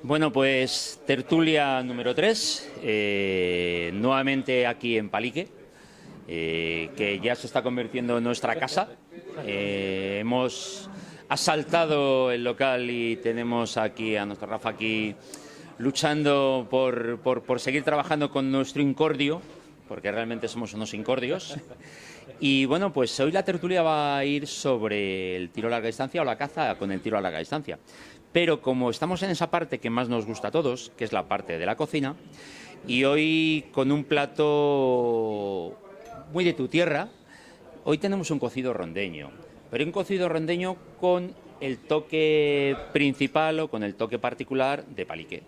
Bueno, pues tertulia número 3, nuevamente aquí en Palique, que ya se está convirtiendo en nuestra casa. Hemos asaltado el local y tenemos aquí a nuestro Rafa aquí luchando por seguir trabajando con nuestro incordio, porque realmente somos unos incordios. Y bueno, pues hoy la tertulia va a ir sobre el tiro a larga distancia o la caza con el tiro a larga distancia. Pero como estamos en esa parte que más nos gusta a todos, que es la parte de la cocina, y hoy con un plato muy de tu tierra, hoy tenemos un cocido rondeño, pero un cocido rondeño con el toque principal o con el toque particular de Palique.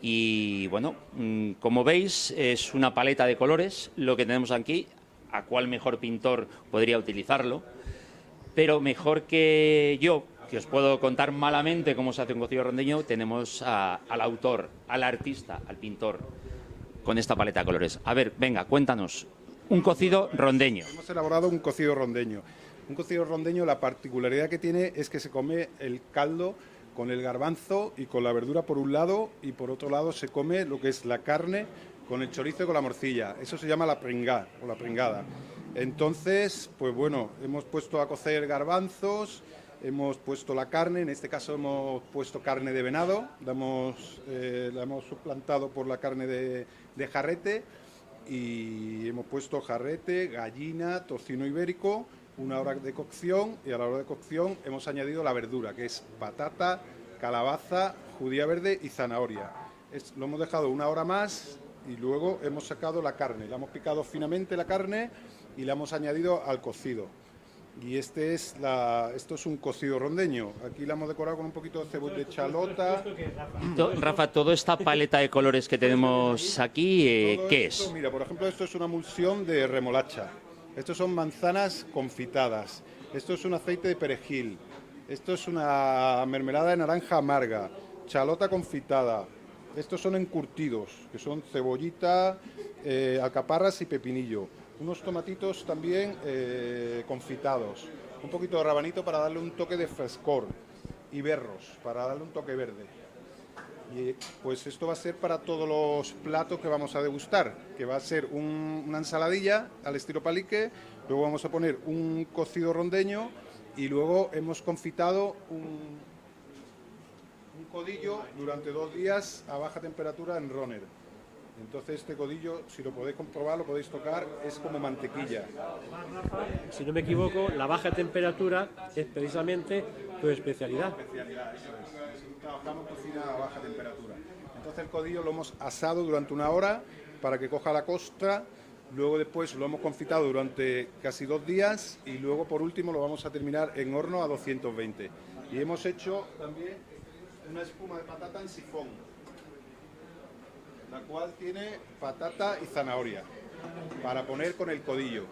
Y bueno, como veis, es una paleta de colores lo que tenemos aquí. ¿A cuál mejor pintor podría utilizarlo? Pero mejor que yo, que os puedo contar malamente cómo se hace un cocido rondeño, tenemos al autor, al artista, al pintor, con esta paleta de colores. A ver, venga, cuéntanos, un cocido rondeño. Hemos elaborado un cocido rondeño. Un cocido rondeño, la particularidad que tiene es que se come el caldo con el garbanzo y con la verdura por un lado, y por otro lado se come lo que es la carne con el chorizo y con la morcilla. Eso se llama la pringá o la pringada. Entonces, pues bueno, hemos puesto a cocer garbanzos, hemos puesto la carne, en este caso hemos puesto carne de venado, la hemos suplantado por la carne de jarrete, y hemos puesto jarrete, gallina, tocino ibérico, 1 hora de cocción, y a la hora de cocción hemos añadido la verdura, que es patata, calabaza, judía verde y zanahoria. Lo hemos dejado 1 hora más y luego hemos sacado la carne, la hemos picado finamente la carne y la hemos añadido al cocido. Y esto es un cocido rondeño. Aquí la hemos decorado con un poquito de cebolla de chalota. Rafa, toda esta paleta de colores que tenemos aquí, ¿qué es? Mira, por ejemplo, esto es una emulsión de remolacha. Estos son manzanas confitadas. Esto es un aceite de perejil. Esto es una mermelada de naranja amarga. Chalota confitada. Estos son encurtidos, que son cebollita, alcaparras y pepinillo. Unos tomatitos también confitados. Un poquito de rabanito para darle un toque de frescor. Y berros, para darle un toque verde. Y pues esto va a ser para todos los platos que vamos a degustar, que va a ser una ensaladilla al estilo Palique, luego vamos a poner un cocido rondeño y luego hemos confitado un codillo durante 2 días a baja temperatura en Roner. Entonces este codillo, si lo podéis comprobar, lo podéis tocar, es como mantequilla. Si no me equivoco, la baja temperatura es precisamente tu especialidad. Trabajamos cocina a baja temperatura. Entonces el codillo lo hemos asado durante 1 hora para que coja la costra, luego después lo hemos confitado durante casi 2 días y luego por último lo vamos a terminar en horno a 220. Y hemos hecho también una espuma de patata en sifón, la cual tiene patata y zanahoria para poner con el codillo.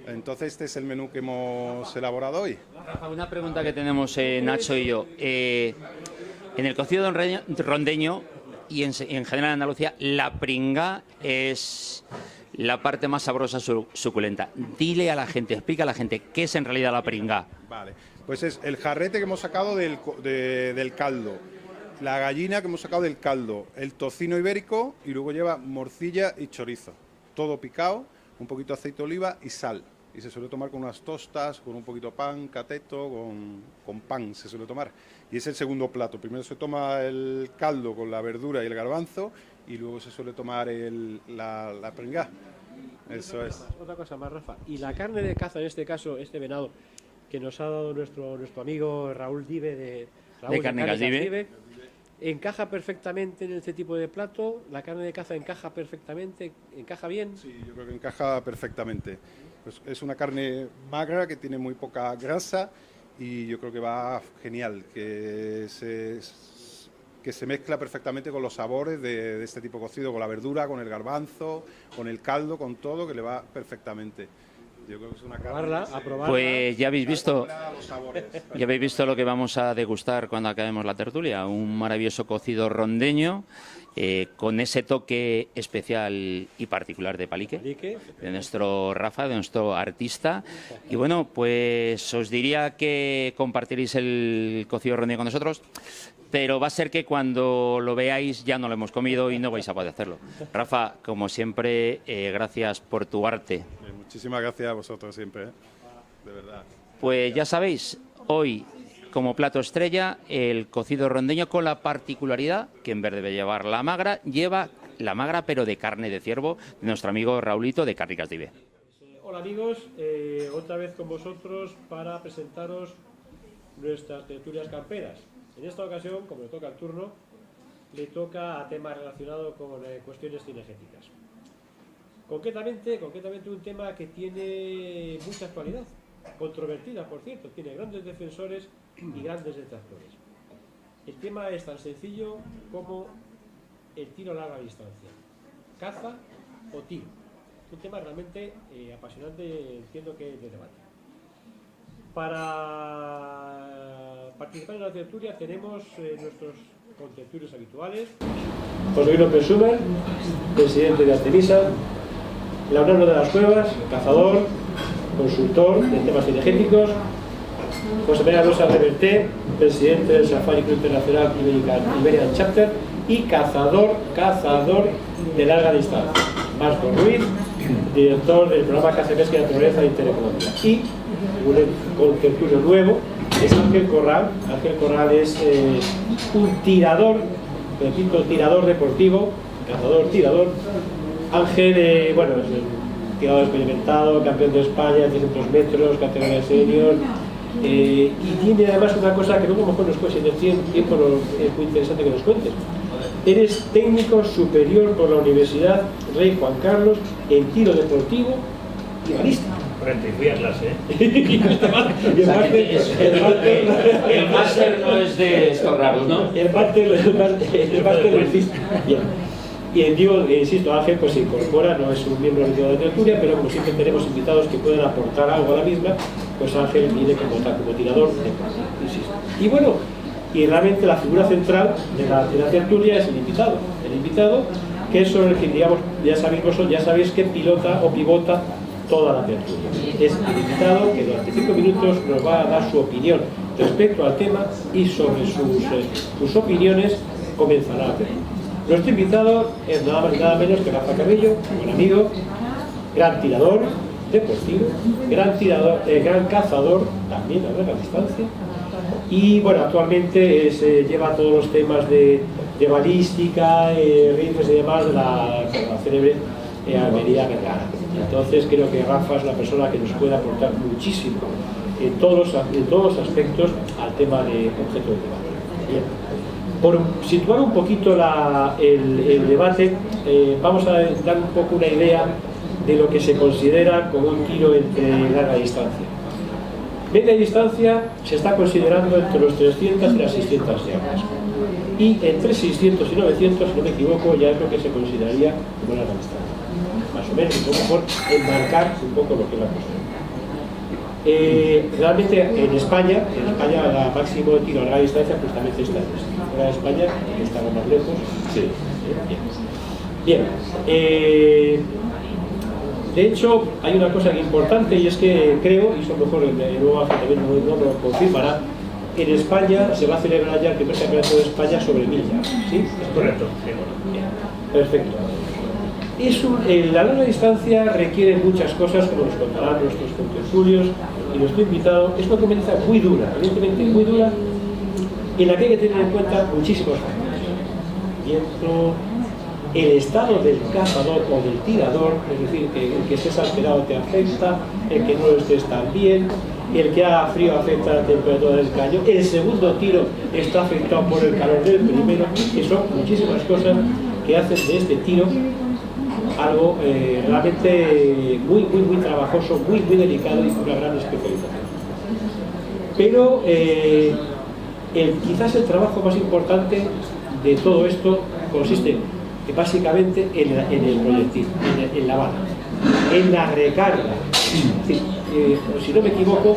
Entonces este es el menú que hemos elaborado hoy. Rafa, una pregunta que tenemos Nacho y yo. En el cocido rondeño y en general en Andalucía, la pringa es la parte más sabrosa, suculenta. Dile a la gente, explica a la gente qué es en realidad la pringa. Vale, pues es el jarrete que hemos sacado del caldo, la gallina que hemos sacado del caldo, el tocino ibérico y luego lleva morcilla y chorizo. Todo picado, un poquito de aceite de oliva y sal. Y se suele tomar con unas tostas, con un poquito de pan, cateto, con pan se suele tomar. Y es el segundo plato. Primero se toma el caldo con la verdura y el garbanzo y luego se suele tomar la pringá. Eso es. Otra cosa más, Rafa. Y la carne de caza, en este caso, este venado, que nos ha dado nuestro amigo Raúl Dive de Cárnicas Dive, ¿encaja perfectamente en este tipo de plato? ¿La carne de caza encaja perfectamente? ¿Encaja bien? Sí, yo creo que encaja perfectamente. Pues es una carne magra que tiene muy poca grasa y yo creo que va genial, que se mezcla perfectamente con los sabores de este tipo de cocido, con la verdura, con el garbanzo, con el caldo, con todo, que le va perfectamente. Yo creo que es una carne a probarla. Pues ya habéis visto lo que vamos a degustar cuando acabemos la tertulia. Un maravilloso cocido rondeño con ese toque especial y particular de Palique, de nuestro Rafa, de nuestro artista. Y bueno, pues os diría que compartiréis el cocido rondeño con nosotros, pero va a ser que cuando lo veáis ya no lo hemos comido y no vais a poder hacerlo. Rafa, como siempre, gracias por tu arte. Muchísimas gracias a vosotros siempre, de verdad. Pues ya sabéis, hoy como plato estrella el cocido rondeño, con la particularidad que en vez de llevar la magra, lleva la magra pero de carne de ciervo, de nuestro amigo Raulito de Cárnicas d'Ibe. Hola amigos, otra vez con vosotros para presentaros nuestras tertulias camperas. En esta ocasión, como le toca el turno, le toca a temas relacionados con cuestiones cinegéticas. Concretamente un tema que tiene mucha actualidad, controvertida por cierto, tiene grandes defensores y grandes detractores. El tema es tan sencillo como el tiro a larga distancia, caza o tiro. Es un tema realmente apasionante, entiendo que es de debate. Para participar en la tertulia tenemos nuestros contertulios habituales: José Luis López Suber, presidente de Artemisa; Leonardo de las Cuevas, cazador, consultor en temas cinegéticos; José María Rosa Reverté, presidente del Safari Club Internacional Iberian Chapter y cazador de larga distancia; Marco Ruiz, director del programa Caza, Pesca y Naturaleza de Intereconomía; y un contertulio nuevo es Ángel Corral. Ángel Corral es un tirador, repito, tirador deportivo, cazador-tirador. Ángel, bueno, es un tirador experimentado, campeón de España, 300 metros, categoría senior, y tiene además una cosa que luego a lo mejor nos puede, si en el tiempo es muy interesante que nos cuentes. Eres técnico superior por la Universidad Rey Juan Carlos en tiro deportivo y balística. Correcto, y fui a clase, ¿eh? El máster no es de estos raros, ¿no? El máster lo hiciste. Bien. Y digo, insisto, Ángel pues se incorpora, no es un miembro de la tertulia, pero como siempre tenemos invitados que pueden aportar algo a la misma, pues Ángel viene como tirador de clase, insisto. Y bueno, y realmente la figura central de la tertulia es el invitado que es sobre el que, digamos, ya sabéis que pilota o pivota toda la tertulia. Es el invitado que durante 5 minutos nos va a dar su opinión respecto al tema, y sobre sus opiniones comenzará la tertulia. Nuestro invitado es nada más y nada menos que Rafa Carrillo, buen amigo, gran tirador deportivo, gran cazador también a larga distancia, y bueno, actualmente lleva todos los temas de balística, rifles y demás de la célebre Almería Vergara. Entonces creo que Rafa es una persona que nos puede aportar muchísimo en todos los aspectos al tema de objeto de debate. Bien. Por situar un poquito el debate, vamos a dar un poco una idea de lo que se considera como un tiro entre larga distancia. Media distancia se está considerando entre los 300 y las 600 yardas. Y entre 600 y 900, si no me equivoco, ya es lo que se consideraría como larga distancia. Más o menos, un poco por enmarcar un poco lo que es la cosa. Realmente en España la máximo de tiro a larga distancia justamente está en fuera de España, que estamos más lejos. Sí. Bien. De hecho, hay una cosa importante, y es que creo, y eso mejor luego también no lo confirmará, en España se va a celebrar ya el primer campeonato de España sobre milla. ¿Sí? Es correcto. Sí. Bien. Perfecto. La larga distancia requiere muchas cosas, como nos contarán nuestros contertulios y nuestro invitado. Es una competencia muy dura, evidentemente muy dura, en la que hay que tener en cuenta muchísimos factores. Viento, el estado del cazador o del tirador, es decir, que el que estés alterado te afecta, el que no estés tan bien, el que haga frío afecta a la temperatura del cañón, el segundo tiro está afectado por el calor del primero, que son muchísimas cosas que hacen de este tiro algo realmente muy trabajoso, muy delicado y con una gran especialización. Pero quizás el trabajo más importante de todo esto consiste básicamente en el proyectil, en la bala, en la recarga. Si no me equivoco,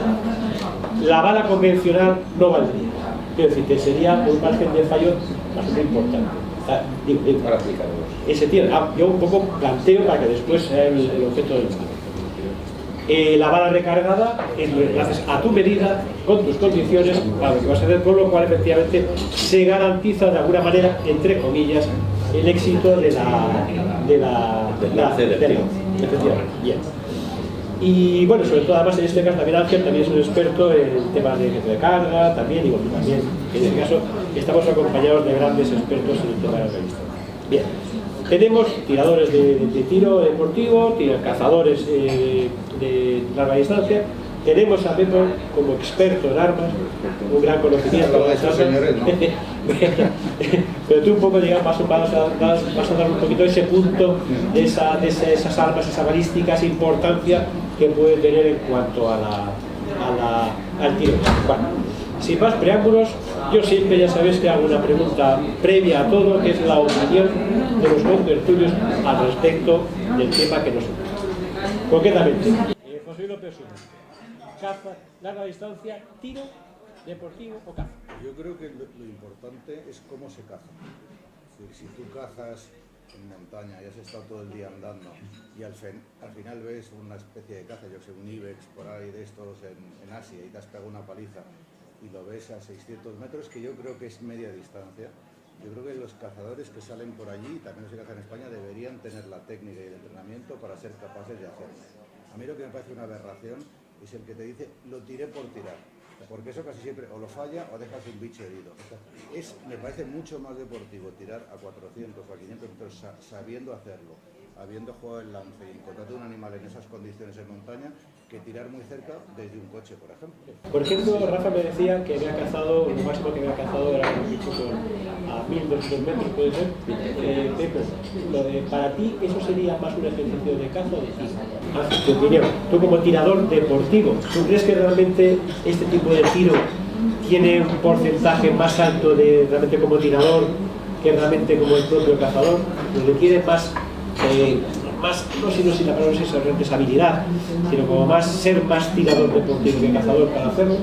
la bala convencional no valdría. Quiero decir que sería un margen de fallo bastante importante. Para aplicarlos. Ese tiro. Yo un poco planteo para que después sea el objeto del la bala recargada la haces a tu medida, con tus condiciones, para lo que vas a hacer, con lo cual efectivamente se garantiza de alguna manera, entre comillas, el éxito de la efectivamente. Bien. Y bueno, sobre todo además en este caso también Ángel también es un experto en el tema de carga, también, y bueno, también en este caso estamos acompañados de grandes expertos en el tema de la revista. Bien. Tenemos tiradores de tiro deportivo, cazadores de larga distancia. Tenemos a Pepo como experto en armas, un gran conocimiento de estos señores, ¿no? Pero tú un poco, digamos, vas a dar un poquito ese punto de esas armas, esa balística, esa importancia que puede tener en cuanto al tiro. Bueno, sin más preámbulos, yo siempre, ya sabéis que hago una pregunta previa a todo, que es la opinión de los contertulios al respecto del tema que nos ocupa. Concretamente, José López Uno, caza, larga distancia, tiro, deportivo o caza. Yo creo que lo importante es cómo se caza. Es decir, si tú cazas en montaña y has estado todo el día andando y al final ves una especie de caza, yo sé, un ibex por ahí de estos en Asia y te has pegado una paliza y lo ves a 600 metros, que yo creo que es media distancia. Yo creo que los cazadores que salen por allí, también los que cazan en España, deberían tener la técnica y el entrenamiento para ser capaces de hacerlo. A mí lo que me parece una aberración es el que te dice, lo tiré por tirar, porque eso casi siempre o lo falla o dejas un bicho herido. Me parece mucho más deportivo tirar a 400 o a 500 metros sabiendo hacerlo, habiendo jugado el lance y encontrarte un animal en esas condiciones en montaña, que tirar muy cerca desde un coche, por ejemplo. Por ejemplo, Rafa me decía que había cazado, lo máximo que había cazado era un bicho a 1200 metros, puede ser. Pepe, para ti, ¿eso sería más un ejercicio de caza o de tiro? Tu opinión, tú como tirador deportivo, ¿tú crees que realmente este tipo de tiro tiene un porcentaje más alto de realmente como tirador que realmente como el propio cazador? ¿Requiere más, no sé si la palabra es realmente habilidad, sino como ser más tirador deportivo que cazador para hacerlo?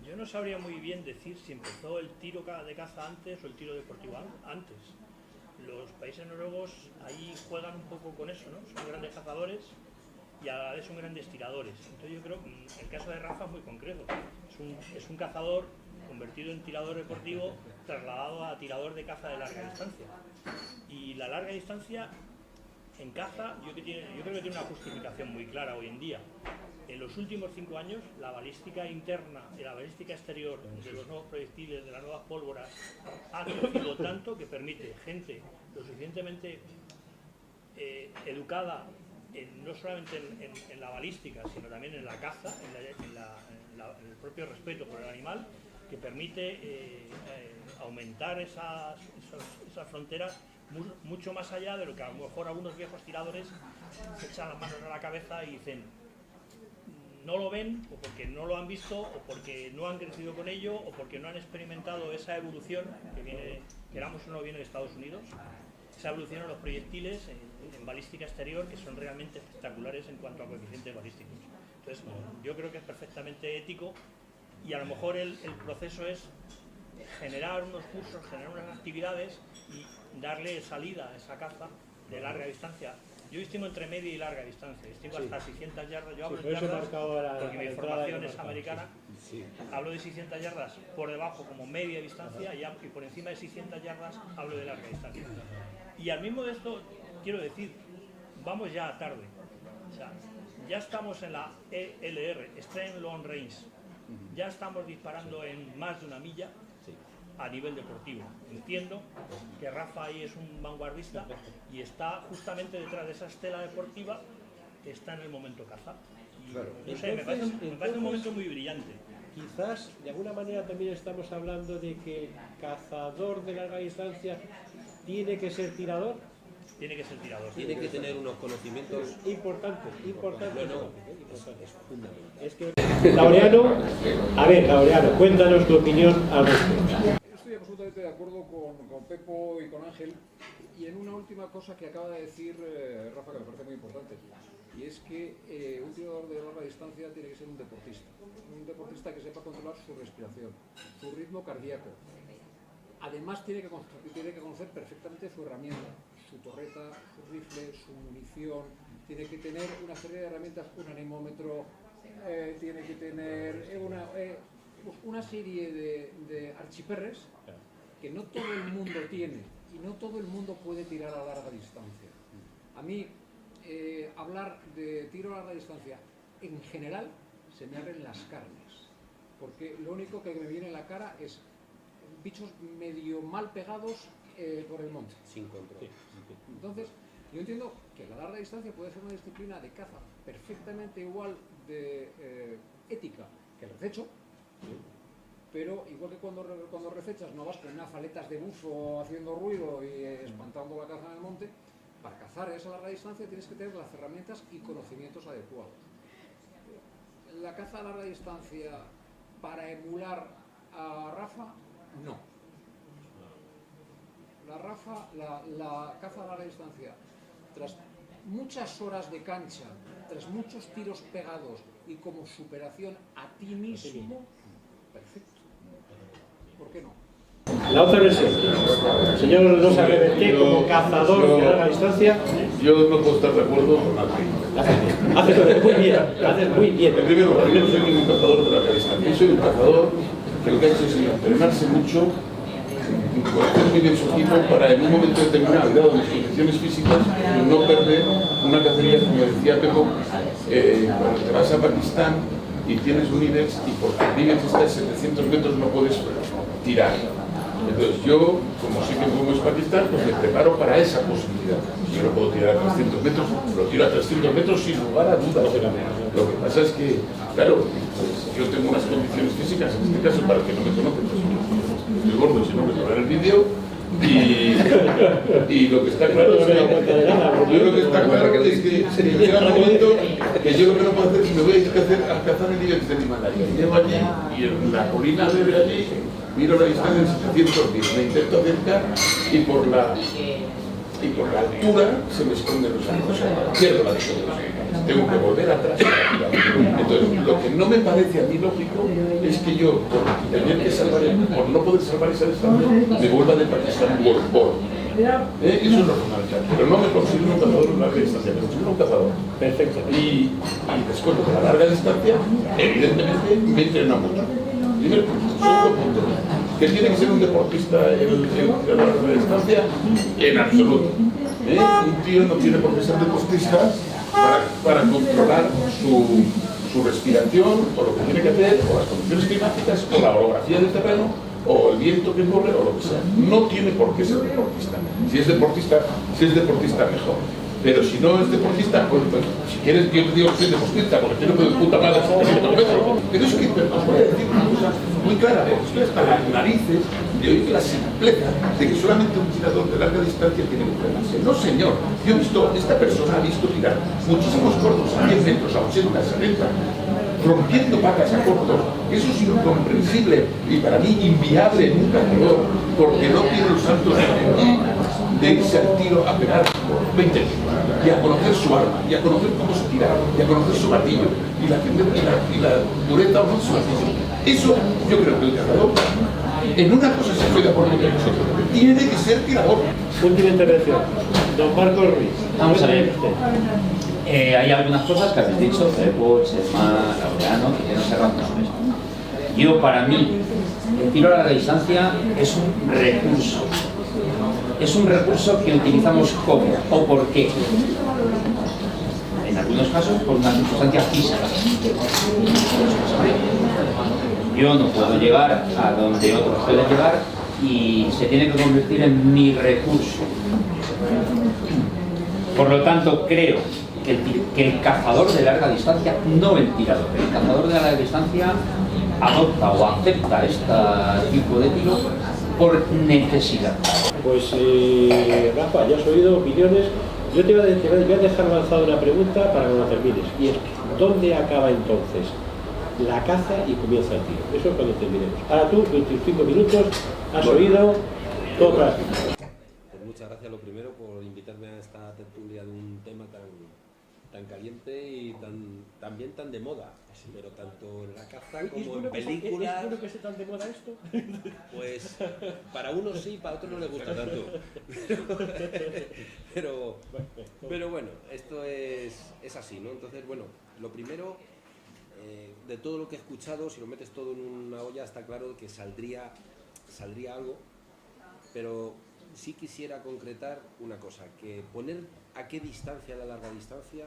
Yo no sabría muy bien decir si empezó el tiro de caza antes o el tiro deportivo antes. Los países noruegos ahí juegan un poco con eso, ¿no? Son grandes cazadores y a la vez son grandes tiradores. Entonces yo creo que el caso de Rafa es muy concreto. Es un cazador convertido en tirador deportivo trasladado a tirador de caza de larga distancia. Y la larga distancia en caza yo creo que tiene una justificación muy clara hoy en día. En los últimos 5 años la balística interna y la balística exterior de los nuevos proyectiles, de las nuevas pólvoras, ha crecido tanto que permite gente lo suficientemente educada no solamente en la balística, sino también en la caza, en el propio respeto por el animal, que permite aumentar esas fronteras mucho más allá de lo que a lo mejor algunos viejos tiradores se echan las manos a la cabeza y dicen, no lo ven, o porque no lo han visto, o porque no han crecido con ello, o porque no han experimentado esa evolución que viene, queramos o no, viene de Estados Unidos, esa evolución en los proyectiles en balística exterior, que son realmente espectaculares en cuanto a coeficientes balísticos. Entonces, yo creo que es perfectamente ético, y a lo mejor el proceso es generar unos cursos, generar unas actividades y darle salida a esa caza de larga distancia. Yo distingo entre media y larga distancia, distingo hasta 600 yardas, yo hablo de yardas porque mi formación es americana, hablo de 600 yardas por debajo como media distancia y por encima de 600 yardas hablo de larga distancia. Y al mismo de esto, quiero decir, vamos ya tarde, o sea, ya estamos en la ELR, Extreme Long Range, ya estamos disparando en más de 1 milla, a nivel deportivo. Entiendo que Rafa ahí es un vanguardista y está justamente detrás de esa estela deportiva que está en el momento caza. Y, claro. No sé, me parece un momento muy brillante. Quizás de alguna manera también estamos hablando de que el cazador de larga distancia tiene que ser tirador. Tiene que ser tirador. Tiene que tener unos conocimientos importante. Es fundamental. Es que Laureano, cuéntanos tu opinión al respecto. Estoy absolutamente de acuerdo con Pepo y con Ángel, y en una última cosa que acaba de decir Rafa, que me parece muy importante, y es que un tirador de larga distancia tiene que ser un deportista que sepa controlar su respiración, su ritmo cardíaco, además tiene que conocer perfectamente su herramienta, su torreta, su rifle, su munición, tiene que tener una serie de herramientas, un anemómetro, tiene que tener una serie de archiperres que no todo el mundo tiene y no todo el mundo puede tirar a larga distancia. A mí, hablar de tiro a larga distancia en general se me abren las carnes, porque lo único que me viene en la cara es bichos medio mal pegados por el monte. Sin control. Sí. Entonces, yo entiendo que la larga distancia puede ser una disciplina de caza perfectamente igual de ética que el rececho, pero igual que cuando recechas no vas con unas aletas de bufo haciendo ruido y espantando la caza en el monte. Para cazar a esa larga distancia tienes que tener las herramientas y conocimientos adecuados. La caza a larga distancia para emular a Rafa, no. La caza a larga distancia, tras muchas horas de cancha, tras muchos tiros pegados y como superación a ti mismo, perfecto. ¿Por qué no? La otra versión. El señor Rosa Reverté, como cazador de larga distancia. Yo no puedo estar de acuerdo con Ángel. Haces muy bien, haces muy bien. Primero, yo no soy ningún cazador de larga distancia. Yo soy un cazador que lo que ha hecho es entrenarse mucho, conocer muy bien su equipo para en un momento determinado, dado mis condiciones físicas, no perder una cacería, como decía Pepo, cuando te vas a Pakistán y tienes un IBEX y porque el IBEX está a 700 metros no puedes tirar. Entonces yo, como sé que como es Pakistán, pues me preparo para esa posibilidad. Yo no puedo tirar a 300 metros, lo tiro a 300 metros sin lugar a dudas. Lo que pasa es que, claro, pues yo tengo unas condiciones físicas, en este caso, para el que no me conoce, pues estoy gordo, si no me ver el vídeo. Y lo que está claro es que llega un momento que yo lo que no puedo hacer es que me voy a ir a cazar el IBEX del Himalaya. Llego allí y en la colina de allí miro la distancia en 710, me intento acercar y por la altura se me esconden los ojos, pierdo la visión, tengo que volver atrás. Entonces, lo que no me parece a mí lógico es que yo, por tener que salvar, por no poder salvar esa distancia, me vuelva de Pakistán por. Eso es lo fundamental, pero no me considero un cazador de larga distancia, me considero un cazador. Perfecto. Y después de la larga distancia, evidentemente me entreno mucho. Primero, segundo punto, que tiene que ser un deportista el de la larga distancia, en absoluto. Un tío no tiene por qué ser deportista para controlar su respiración, o lo que tiene que hacer, o las condiciones climáticas, o la orografía del terreno, o el viento que corre, o lo que sea. No tiene por qué ser deportista. Si es deportista mejor. Pero si no es deportista, pues si quieres, yo te digo que soy deportista, porque tengo de puta madre 700 metros. Pero es que os voy a decir una cosa muy clara, porque estoy hasta las narices de oír la simpleza de que solamente un tirador de larga distancia tiene que entrenarse. No, señor. Yo he visto, esta persona ha visto tirar muchísimos cortos a 10 metros, a 80, a 70, rompiendo pacas a cortos. Eso es incomprensible y para mí inviable en un cazador, porque no tiene los saltos de irse al tiro a pegar por 20 metros, y a conocer su arma, y a conocer cómo se tira, y a conocer su martillo, y la dureza o no de su martillo. Eso yo creo que el cazador, en una cosa se estoy de acuerdo con nosotros, tiene que ser tirador. Última intervención, don Marcos Ruiz. Vamos a ver. Hay algunas cosas que habéis dicho, Pepo, Chema, Laureano, que no se razón. Yo, para mí, el tiro a larga distancia es un recurso. Es un recurso que utilizamos ¿cómo o por qué? En algunos casos por una circunstancia física. Yo no puedo llegar a donde otros pueden llegar y se tiene que convertir en mi recurso. Por lo tanto, creo que el cazador de larga distancia, no el tirador, el cazador de larga distancia adopta o acepta este tipo de tiro por necesidad. Pues Rafa, ya has oído opiniones. Yo te voy a dejar lanzada una pregunta para que la termines. Y es, ¿dónde acaba entonces la caza y comienza el tiro? Eso es cuando terminemos. Ahora tú, 25 minutos, has oído todo para ti. Pues muchas gracias, lo primero, por invitarme a esta tertulia de un tema tan tan caliente y también tan de moda, pero tanto en la caza como bueno en películas. ¿Es bueno que esté tan de moda esto? Pues para unos sí, para otros no les gusta tanto. Pero bueno, esto es así, ¿no? Entonces, bueno, lo primero, de todo lo que he escuchado, si lo metes todo en una olla, está claro que saldría algo, pero sí quisiera concretar una cosa, que poner a qué distancia la larga distancia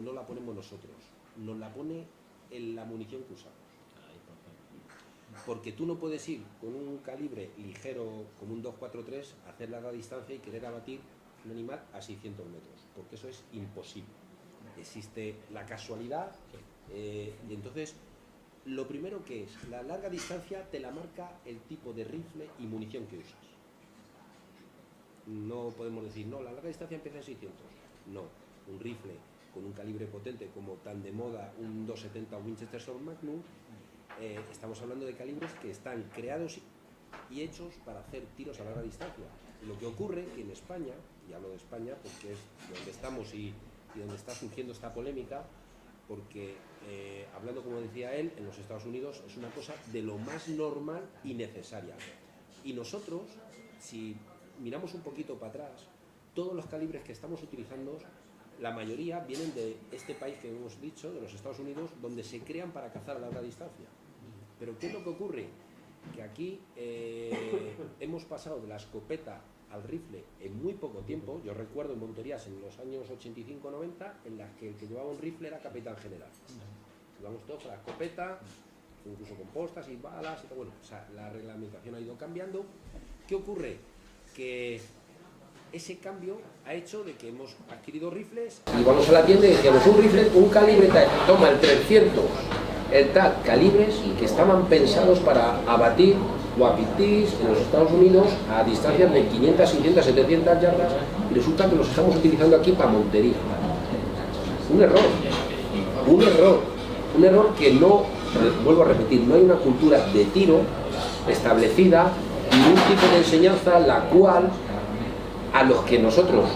no la ponemos nosotros, nos la pone en la munición que usamos. Porque tú no puedes ir con un calibre ligero como un 243 a hacer larga distancia y querer abatir un animal a 600 metros, porque eso es imposible. Existe la casualidad, y entonces lo primero que es, la larga distancia te la marca el tipo de rifle y munición que usas. No podemos decir, no, la larga distancia empieza en 600. No, un rifle con un calibre potente como tan de moda un 270 o Winchester Sword Magnum, estamos hablando de calibres que están creados y hechos para hacer tiros a larga distancia. Lo que ocurre que en España, y hablo de España porque es donde estamos y donde está surgiendo esta polémica, porque hablando como decía él, en los Estados Unidos es una cosa de lo más normal y necesaria. Y nosotros, si miramos un poquito para atrás, todos los calibres que estamos utilizando, la mayoría vienen de este país que hemos dicho, de los Estados Unidos, donde se crean para cazar a larga distancia. Pero ¿qué es lo que ocurre? Que aquí hemos pasado de la escopeta al rifle en muy poco tiempo. Yo recuerdo en monterías en los años 85-90 en las que el que llevaba un rifle era capitán general. Íbamos todos con la escopeta, incluso con postas y balas y todo. Bueno, o sea, la reglamentación ha ido cambiando. ¿Qué ocurre? Que ese cambio ha hecho de que hemos adquirido rifles y vamos a la tienda y decíamos un rifle, un calibre tal, toma el 300, el tal, calibres que estaban pensados para abatir wapitis en los Estados Unidos a distancias de 500, 600, 700 yardas y resulta que los estamos utilizando aquí para montería. Un error que no, vuelvo a repetir, no hay una cultura de tiro establecida y un tipo de enseñanza la cual a los que nosotros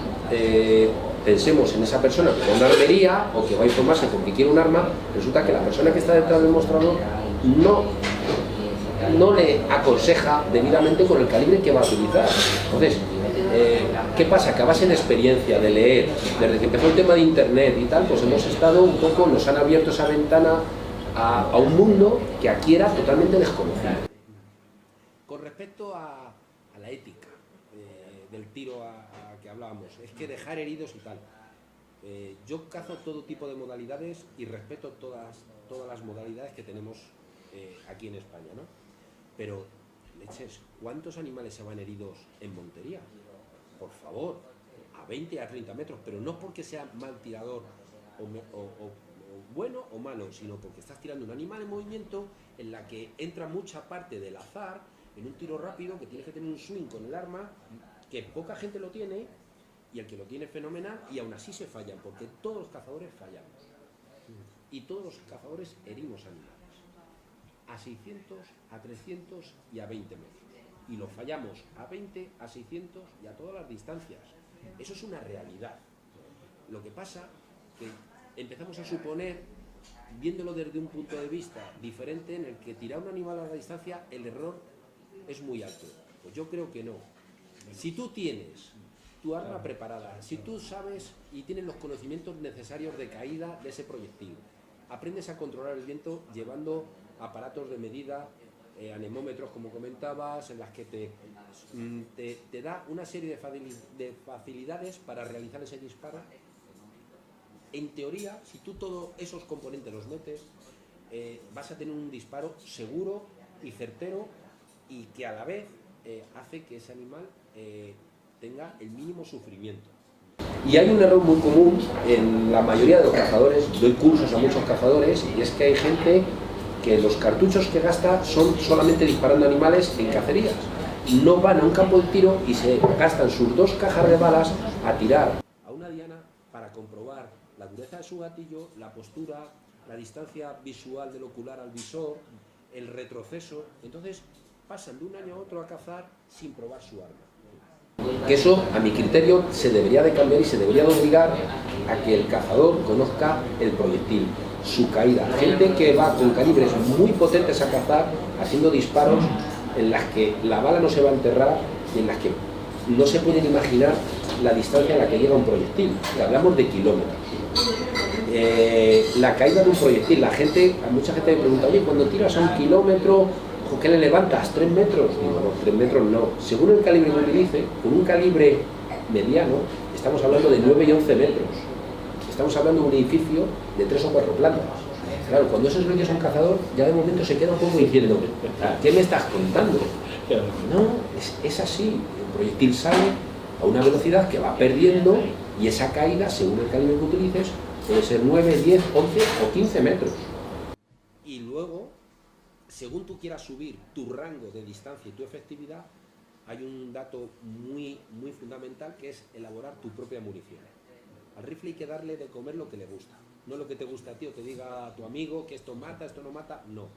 pensemos en esa persona que va a una armería o que va a informarse porque quiere un arma, resulta que la persona que está detrás del mostrador no le aconseja debidamente con el calibre que va a utilizar. Entonces, ¿qué pasa? Que a base de experiencia, de leer, desde que empezó el tema de internet y tal, pues hemos estado un poco, nos han abierto esa ventana a un mundo que aquí era totalmente desconocido. Con respecto a la ética del tiro a que hablábamos, es que dejar heridos y tal. Yo cazo todo tipo de modalidades y respeto todas las modalidades que tenemos aquí en España, ¿no? Pero, leches, ¿cuántos animales se van heridos en montería? Por favor, a 20, a 30 metros, pero no porque sea mal tirador o bueno o malo, sino porque estás tirando un animal en movimiento en la que entra mucha parte del azar en un tiro rápido, que tienes que tener un swing con el arma, que poca gente lo tiene, y el que lo tiene fenomenal, y aún así se fallan, porque todos los cazadores fallamos. Y todos los cazadores herimos animales. A 600, a 300 y a 20 metros. Y lo fallamos a 20, a 600 y a todas las distancias. Eso es una realidad. Lo que pasa que empezamos a suponer, viéndolo desde un punto de vista diferente, en el que tirar un animal a larga distancia, el error es muy alto. Pues yo creo que no. Si tú tienes tu arma preparada, si tú sabes y tienes los conocimientos necesarios de caída de ese proyectil, aprendes a controlar el viento llevando aparatos de medida, anemómetros como comentabas, en las que te da una serie de facilidades para realizar ese disparo. En teoría, si tú todos esos componentes los metes, vas a tener un disparo seguro y certero y que a la vez hace que ese animal tenga el mínimo sufrimiento. Y hay un error muy común en la mayoría de los cazadores, doy cursos a muchos cazadores, y es que hay gente que los cartuchos que gasta son solamente disparando animales en cacerías. No van a un campo de tiro y se gastan sus 2 cajas de balas a tirar a una diana para comprobar la dureza de su gatillo, la postura, la distancia visual del ocular al visor, el retroceso. Entonces pasan de un año a otro a cazar sin probar su arma. Que eso, a mi criterio, se debería de cambiar y se debería de obligar a que el cazador conozca el proyectil, su caída. Gente que va con calibres muy potentes a cazar, haciendo disparos en las que la bala no se va a enterrar y en las que no se pueden imaginar la distancia a la que llega un proyectil, que hablamos de kilómetros. La caída de un proyectil, mucha gente me pregunta, oye, cuando tiras a 1 kilómetro, ¿qué le levantas? ¿3 metros? Digo, no, 3 metros no. Según el calibre que utilice, con un calibre mediano, estamos hablando de 9 y 11 metros. Estamos hablando de un edificio de 3 o 4 plantas. Claro, cuando eso es lo que es un cazador, ya de momento se queda un poco diciendo, ¿qué me estás contando? No, es así. El proyectil sale a una velocidad que va perdiendo y esa caída, según el calibre que utilices, puede ser 9, 10, 11 o 15 metros. Y luego, según tú quieras subir tu rango de distancia y tu efectividad, hay un dato muy fundamental, que es elaborar tu propia munición. Al rifle hay que darle de comer lo que le gusta, no lo que te gusta a ti o te diga a tu amigo que esto mata, esto no mata, no.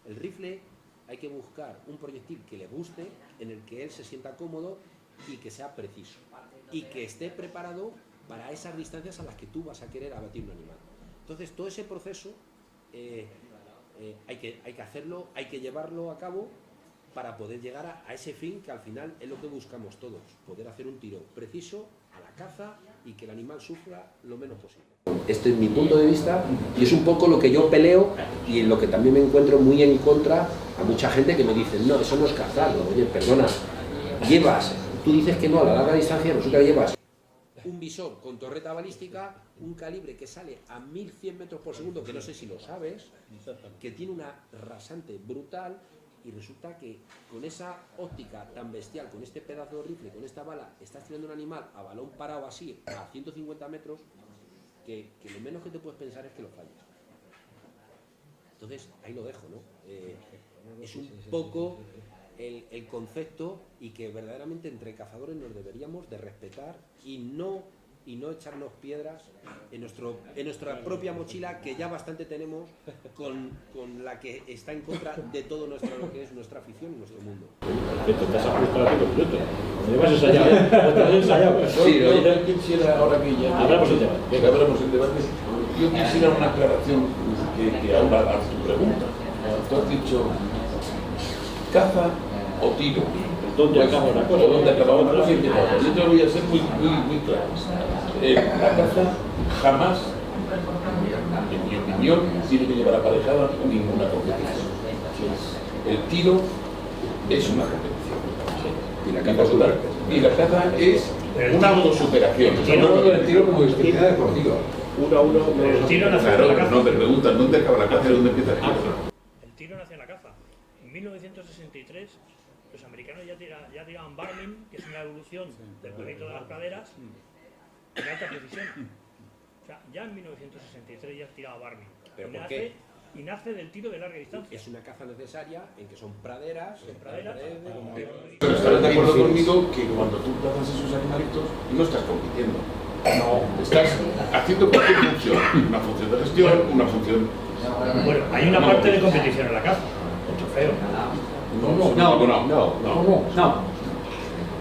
El rifle hay que buscar un proyectil que le guste, en el que él se sienta cómodo y que sea preciso y que esté preparado para esas distancias a las que tú vas a querer abatir un animal. Entonces todo ese proceso hay que hacerlo, hay que llevarlo a cabo para poder llegar a ese fin que al final es lo que buscamos todos, poder hacer un tiro preciso a la caza y que el animal sufra lo menos posible. Este es mi punto de vista y es un poco lo que yo peleo y en lo que también me encuentro muy en contra a mucha gente que me dice, no, eso no es cazar. Oye, perdona, tú dices que no a la larga distancia, resulta que llevas un visor con torreta balística, un calibre que sale a 1100 metros por segundo, que no sé si lo sabes, que tiene una rasante brutal, y resulta que con esa óptica tan bestial, con este pedazo de rifle, con esta bala, estás tirando un animal a balón parado así, a 150 metros, que lo menos que te puedes pensar es que lo falles. Entonces, ahí lo dejo, ¿no? Es un poco el concepto, y que verdaderamente entre cazadores nos deberíamos de respetar y no echarnos piedras en nuestra propia mochila, que ya bastante tenemos con la que está en contra de todo lo que es nuestra afición y nuestro mundo. Te has ajustado a 5 minutos. Llevas ensayado. Sí, yo quisiera, ahora que ya hablamos el debate, yo quisiera una aclaración que ahora a tu pregunta. Tú has dicho caza o tiro. ¿Dónde acaba una cosa? ¿Dónde acaba una cosa? Yo te voy a ser muy claro. La caza jamás, en mi opinión, tiene que llevar aparejada ninguna competición. El tiro es una competición. Y la caza es una autosuperación. El tiro como disciplina deportiva. 1 a 1. El tiro nació en Claro, la caza. no te preguntan dónde acaba la caza y dónde empieza el tiro. El tiro nació en la caza. En 1963 los americanos ya tiraban Barmin, que es una evolución del perrito de las praderas, de alta precisión. O sea, ya en 1963 ya tiraba Barmin. ¿Pero por qué? Y nace del tiro de larga distancia. Es una caza necesaria en que son praderas, Pero estarás de acuerdo conmigo que cuando tú cazas esos animalitos no estás compitiendo. No, estás haciendo cualquier función. Una función de gestión, una función... Bueno, hay una parte de competición en la caza, el trofeo. No,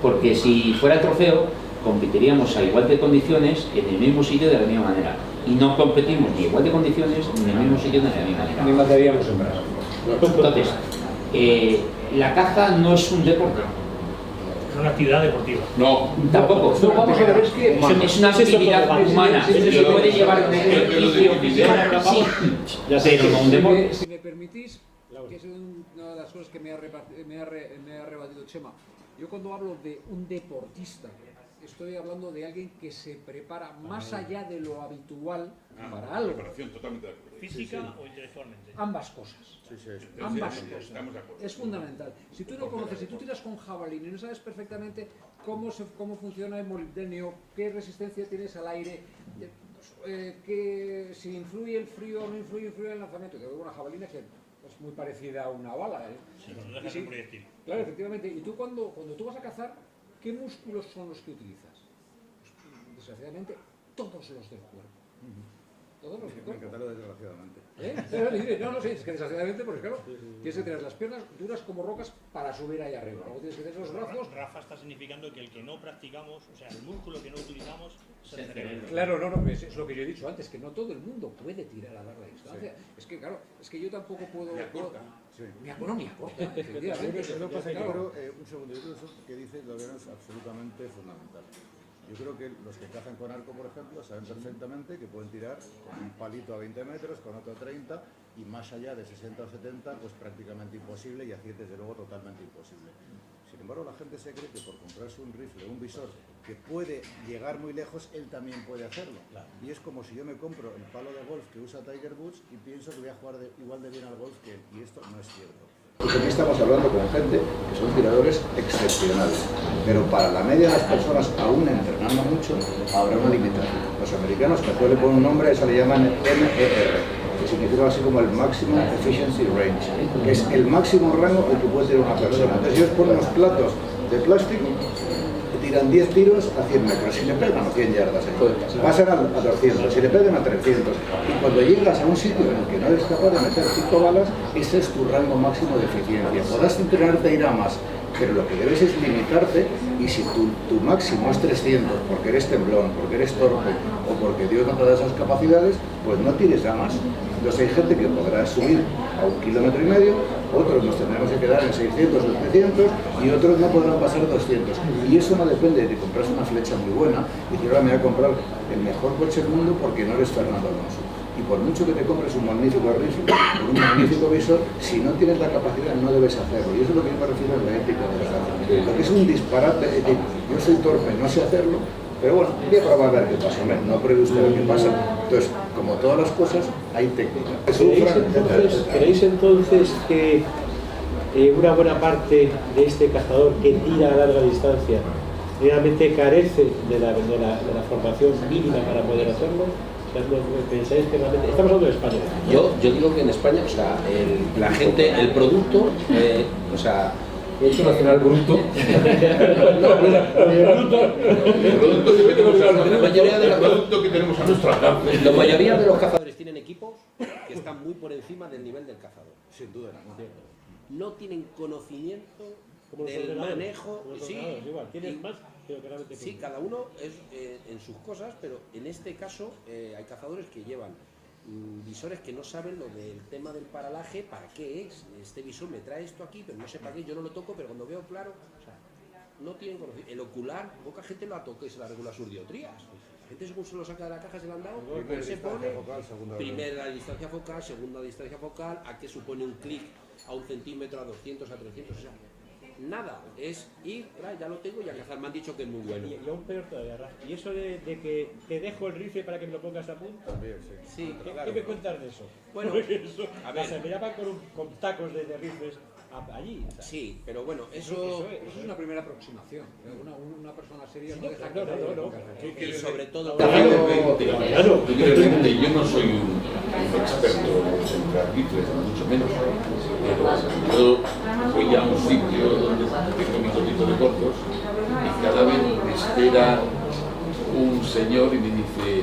porque si fuera el trofeo, competiríamos a igual de condiciones en el mismo sitio de la misma manera. Y no competimos ni igual de condiciones ni en el mismo sitio de la misma manera. Ni mataríamos en brazo. Entonces, la caza no es un deporte. Es una actividad deportiva. No. Tampoco. No, vamos a ver, es que es una actividad humana. Se puede llevar un ejercicio físico, sí, pero no un deporte. Si me permitís, que es una de las cosas que me ha rebatido Chema. Yo cuando hablo de un deportista, estoy hablando de alguien que se prepara más allá de lo habitual para algo. Preparación, totalmente de acuerdo. ¿Física o intelectualmente? Ambas cosas. Ambas cosas. Estamos de acuerdo. Es fundamental. Si tú no conoces, si tú tiras con jabalí y no sabes perfectamente cómo funciona el molibdenio, qué resistencia tienes al aire, que si influye el frío o no influye el frío en el lanzamiento, que una jabalina que es muy parecida a una bala. Sí, no dejas un proyectil. Claro, efectivamente. Y tú cuando tú vas a cazar, ¿qué músculos son los que utilizas? Pues, desgraciadamente, todos los del cuerpo. todos los que Me corro. encantaron desgraciadamente. No sé, es que desgraciadamente, porque claro, tienes que tener las piernas duras como rocas para subir ahí arriba. Luego tienes que tener los brazos. Rafa está significando que el que no practicamos, o sea, el músculo que no utilizamos es el cerebro. Claro, no, es lo que yo he dicho antes, que no todo el mundo puede tirar a larga distancia. Sí. Es que, claro, es que yo tampoco puedo... Ni a corta. Sí. Ni a corta, efectivamente. Lo que pasa es que Claro. creo, un segundo, yo creo que eso que dice Laureano es absolutamente fundamental. Yo creo que los que cazan con arco, por ejemplo, saben perfectamente que pueden tirar con un palito a 20 metros, con otro a 30, y más allá de 60 o 70, pues prácticamente imposible, y a 100 desde luego totalmente imposible. Sin embargo, la gente se cree que por comprarse un rifle, un visor, que puede llegar muy lejos, él también puede hacerlo. Y es como si yo me compro el palo de golf que usa Tiger Woods y pienso que voy a jugar igual de bien al golf que él, y esto no es cierto. Pues aquí estamos hablando con gente que son tiradores excepcionales, pero para la media de las personas, aún entrenando mucho, habrá una limitación. Los americanos, que le ponen un nombre, eso le llaman MER, que significa así como el Maximum Efficiency Range, que es el máximo rango al que puede tirar una persona. Entonces ellos ponen unos platos de plástico, tiran 10 tiros a 100 metros, si le pegan a 100 yardas, pasan a 200, si le pegan a 300, y cuando llegas a un sitio en el que no eres capaz de meter 5 balas, ese es tu rango máximo de eficiencia. Podrás entrenarte a ir a más, pero lo que debes es limitarte, y si tu máximo es 300 porque eres temblón, porque eres torpe o porque Dios no te da esas capacidades, pues no tires a más. Entonces hay gente que podrá subir a 1,5 kilómetros, otros nos tendremos que quedar en 600 o 700 y otros no podrán pasar 200. Y eso no depende de comprarse una flecha muy buena y decir, ahora me voy a comprar el mejor coche del mundo porque no eres Fernando Alonso. Y por mucho que te compres un magnífico rifle con un magnífico visor, si no tienes la capacidad no debes hacerlo. Y eso es lo que yo me refiero a la ética de la caza. Porque es un disparate, es decir, yo soy torpe, no sé hacerlo, pero bueno, voy a probar a ver qué pasa. Hombre, no pruebe usted a ver qué pasa. Entonces, como todas las cosas, hay técnica. ¿Creéis entonces que una buena parte de este cazador que tira a larga distancia realmente carece de la formación mínima para poder hacerlo? ¿Pensáis que realmente... Estamos hablando de España? Yo digo que en España, o sea, la gente, el producto, o sea, Producto Nacional Bruto. La mayoría de los cazadores tienen equipos que están muy por encima del nivel del cazador. Sin duda. No tienen conocimiento Como los del ordenadores, manejo. como los Sí, ordenadores, igual. Tienes más, pero que realmente sí, cada uno es en sus cosas, pero en este caso hay cazadores que llevan visores que no saben lo del tema del paralaje, para qué es. Este visor me trae esto aquí, pero no sé para qué, yo no lo toco, pero cuando veo claro, o sea, no tienen conocimiento. El ocular, poca gente lo ha tocado y se la regula sus dioptrías. La gente según se lo saca de la caja, se lo han dado, Primera se distancia pone focal, segunda primera distancia focal, segunda distancia focal, a qué supone un clic a 1 centímetro, a 200, a 300, o sea, nada, es ir, ya lo tengo y a cazar, me han dicho que es muy bueno. Y aún peor todavía, Rafa. ¿Y eso de que te dejo el rifle para que me lo pongas a punto? También, Sí, ¿Qué me cuentas de eso? Bueno, eso, a ver. O sea, me llaman con tacos de rifles allí. O sea, sí, pero bueno, Eso es una primera aproximación. Una persona seria no deja no. y sobre todo... Yo no soy un experto en entrar rifles, mucho menos. Pero yo voy a un sitio donde tengo mi cotito de cortos y cada vez me espera un señor y me dice,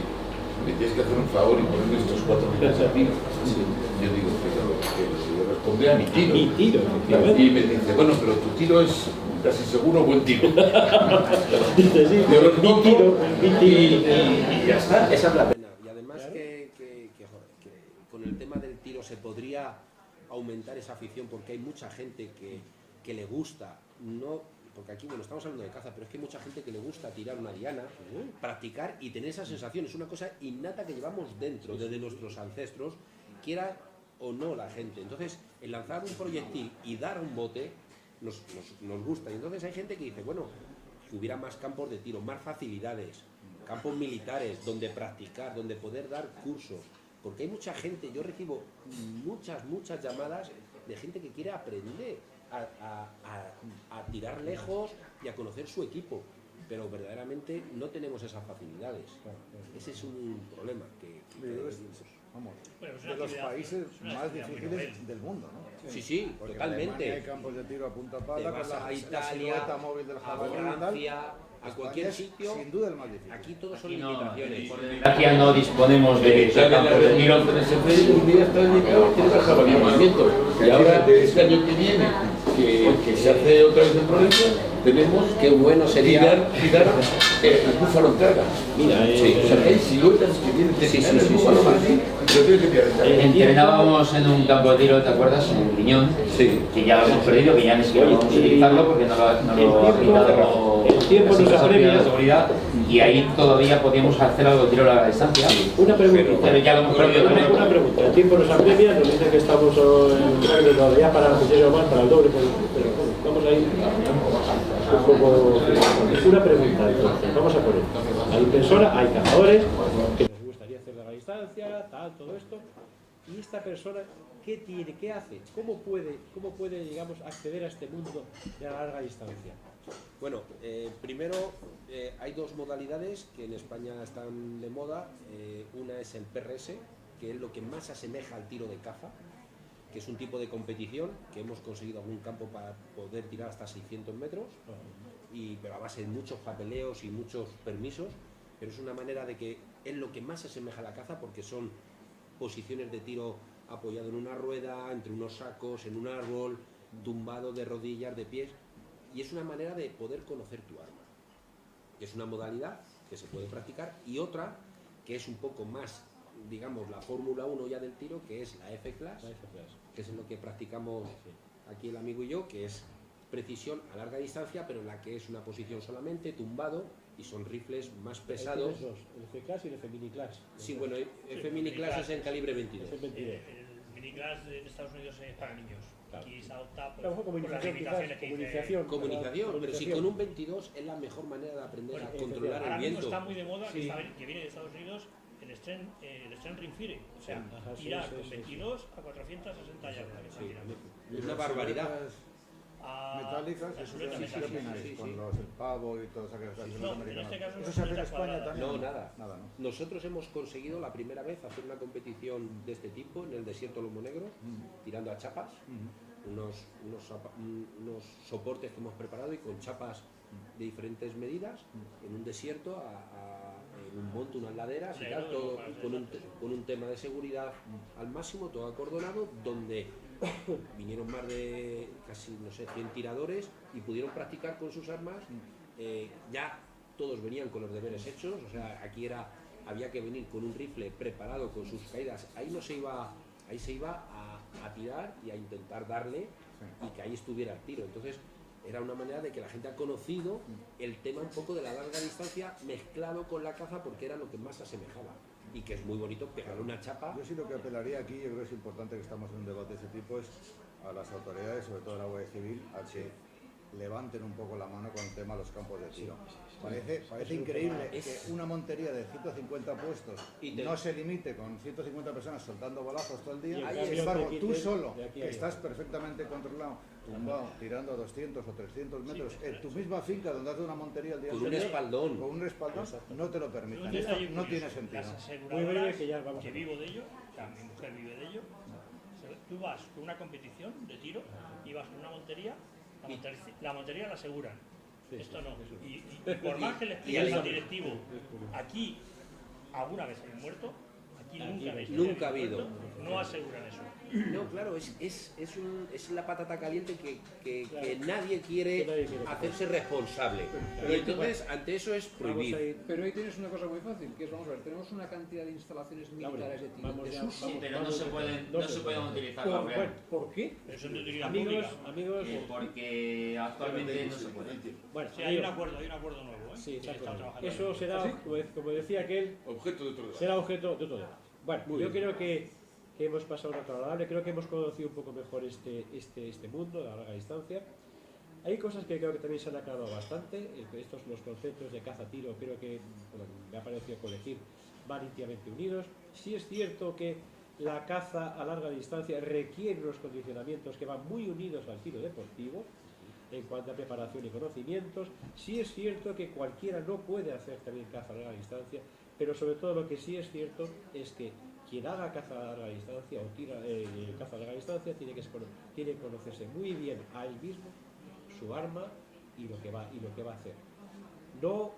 me tienes que hacer un favor y ponerme estos 4 minutos a ti. Yo digo, pero yo responde a mi tiro. Mi tiro, efectivamente. Y me dice, bueno, pero tu tiro es casi seguro buen tiro. Dice, sí, Yo lo mi tiro, y ya está. Esa es la pena. Y además que con el tema del tiro se podría aumentar esa afición porque hay mucha gente que le gusta, no, porque aquí bueno estamos hablando de caza, pero es que hay mucha gente que le gusta tirar una diana, practicar y tener esa sensación, es una cosa innata que llevamos dentro, desde nuestros ancestros, quiera o no la gente. Entonces, el lanzar un proyectil y dar un bote nos gusta. Y entonces hay gente que dice, bueno, que hubiera más campos de tiro, más facilidades, campos militares donde practicar, donde poder dar cursos. Porque hay mucha gente, yo recibo muchas llamadas de gente que quiere aprender a tirar lejos y a conocer su equipo, pero verdaderamente no tenemos esas facilidades. Ese es un problema Vamos, Bueno, es de una los actividad- países es una más actividad muy difíciles noble. del mundo, ¿no? Sí, Porque en Alemania totalmente. hay campos de tiro a punta Te pala vas con a la Italia, silueta móvil del a jabalí y tal. Francia, a cualquier España es, sitio. sin duda el más difícil. Aquí todos son Aquí no, limitaciones. por desgracia no disponemos de campos de tiro. Un día está dedicado a tirar jabalí movimiento. Y ahora, de este año que viene, que se hace otra vez en Provenza, tenemos Qué bueno sería. tirar el búfalo en carga. Mira, Sí, o sea, hay siluetas que vienen de tirar el búfalo más así, pero tienes que tirar en carga. Entrenábamos en un campo de tiro, ¿te acuerdas? En el Riñón, que ya lo hemos perdido, que ya ni siquiera podemos utilizarlo porque no lo ha quitado el tiempo nos apremia. de seguridad, y ahí todavía podíamos hacer algo de tiro a la distancia. Una pregunta. Pero ya lo hemos perdido también. Una pregunta. El tiempo nos apremia, nos dice que estamos ya para muchísimo más, para el doble, pero bueno, vamos a ir un poco. Una pregunta, entonces, vamos a poner. Hay personas, hay cazadores que les gustaría hacer larga distancia, todo esto. Y esta persona, ¿qué tiene? ¿Qué hace? ¿Cómo puede, digamos, acceder a este mundo de la larga distancia? Bueno, primero hay dos modalidades que en España están de moda. Una es el PRS, que es lo que más asemeja al tiro de caza, que es un tipo de competición que hemos conseguido algún campo para poder tirar hasta 600 metros, pero a base de muchos papeleos y muchos permisos, pero es una manera de que es lo que más se asemeja a la caza porque son posiciones de tiro apoyado en una rueda, entre unos sacos, en un árbol, tumbado de rodillas, de pies, y es una manera de poder conocer tu arma. Es una modalidad que se puede practicar, y otra que es un poco más, digamos, la Fórmula 1 ya del tiro, que es la F-Class, que es en lo que practicamos aquí el amigo y yo, que es precisión a larga distancia, pero en la que es una posición solamente, tumbado, y son rifles más pesados. El F-Class y el F-Mini-Class. Sí, bueno, el F-Mini-Class es en calibre 22. El Mini-Class de Estados Unidos es para niños. Claro. Aquí se adopta Claro, por las comunicación, limitaciones que Comunicación, pero si con un 22 es la mejor manera de aprender a controlar ahora el mismo viento. está muy de moda que viene de Estados Unidos el Stern Ring Fire, o sea, tirar con 22 a 460 yardas. Es una barbaridad. Metálicas, eso chuleta ¿qué metálica. opináis? Con el pavo y todas aquellas cosas No, en americanas. este caso ¿Eso se hace en chuletas España cuadradas. también? No, nada. Nada, ¿no? Nosotros hemos conseguido la primera vez hacer una competición de este tipo en el desierto Lomo Negro, tirando a chapas, unos soportes que hemos preparado y con chapas de diferentes medidas, en un desierto, en un monte, unas laderas y tal, todo con un tema de seguridad al máximo, todo acordonado, donde vinieron más de casi, no sé, 100 tiradores y pudieron practicar con sus armas. Ya todos venían con los deberes hechos, o sea, aquí había que venir con un rifle preparado con sus caídas. Ahí se iba a tirar y a intentar darle y que ahí estuviera el tiro. Entonces era una manera de que la gente ha conocido el tema un poco de la larga distancia mezclado con la caza, porque era lo que más se asemejaba. Y que es muy bonito pegarle una chapa. Yo sí lo que apelaría aquí, yo creo que es importante que estamos en un debate de ese tipo, es a las autoridades, sobre todo a la Guardia Civil, a que levanten un poco la mano con el tema de los campos de tiro. Parece increíble que una montería de 150 puestos no se limite con 150 personas soltando balazos todo el día. Sin embargo, tú solo, que estás perfectamente controlado, tumbado, tirando a 200 o 300 metros en tu misma finca donde haces una montería el día con un respaldón, no te lo permiten. Esto no tiene sentido. Las aseguradoras que vivo de ello, o sea, mi mujer vive de ello, tú vas con una competición de tiro y vas con una montería, la montería la aseguran. Esto no. Y por más que le expliques al directivo, aquí alguna vez hay muerto, aquí nunca ha habido. No aseguran eso. No, claro, es la patata caliente que nadie quiere hacerse responsable. Y entonces, ante eso es prohibir. Pero ahí tienes una cosa muy fácil, que es, vamos a ver, tenemos una cantidad de instalaciones militares de tiro de desuso. Pero no se pueden utilizar la real. ¿Por qué? Eso es de utilidad pública. Amigos, porque actualmente no se puede. Bueno, sí, hay un acuerdo nuevo, ¿eh? Sí, eso será, como decía aquel, objeto de otro debate. Será objeto de otro debate. Bueno, yo creo que hemos pasado un rato agradable, creo que hemos conocido un poco mejor este mundo de la larga distancia. Hay cosas que creo que también se han aclarado bastante. Los conceptos de caza-tiro creo que, bueno, me ha parecido colegir, van íntimamente unidos. Sí es cierto que la caza a larga distancia requiere unos condicionamientos que van muy unidos al tiro deportivo en cuanto a preparación y conocimientos. Sí es cierto que cualquiera no puede hacer también caza a larga distancia, pero sobre todo lo que sí es cierto es que quien haga caza a larga distancia o tira caza a larga distancia tiene que conocerse muy bien a él mismo, su arma y lo que va a hacer. No,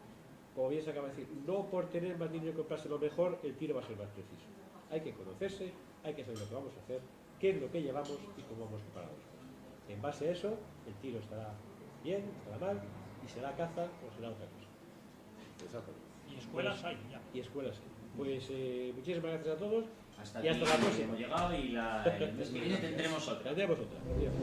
como bien se acaba de decir, no por tener más dinero y comprarse lo mejor, el tiro va a ser más preciso. Hay que conocerse, hay que saber lo que vamos a hacer, qué es lo que llevamos y cómo vamos a preparar las cosas. En base a eso, el tiro estará bien, estará mal, y será caza o será otra cosa. Exactamente. Y escuelas hay ya. Y escuelas hay. Pues muchísimas gracias a todos Hasta y hasta aquí la próxima. hemos llegado y el mes que viene tendremos otra. Tendremos otra. Adiós.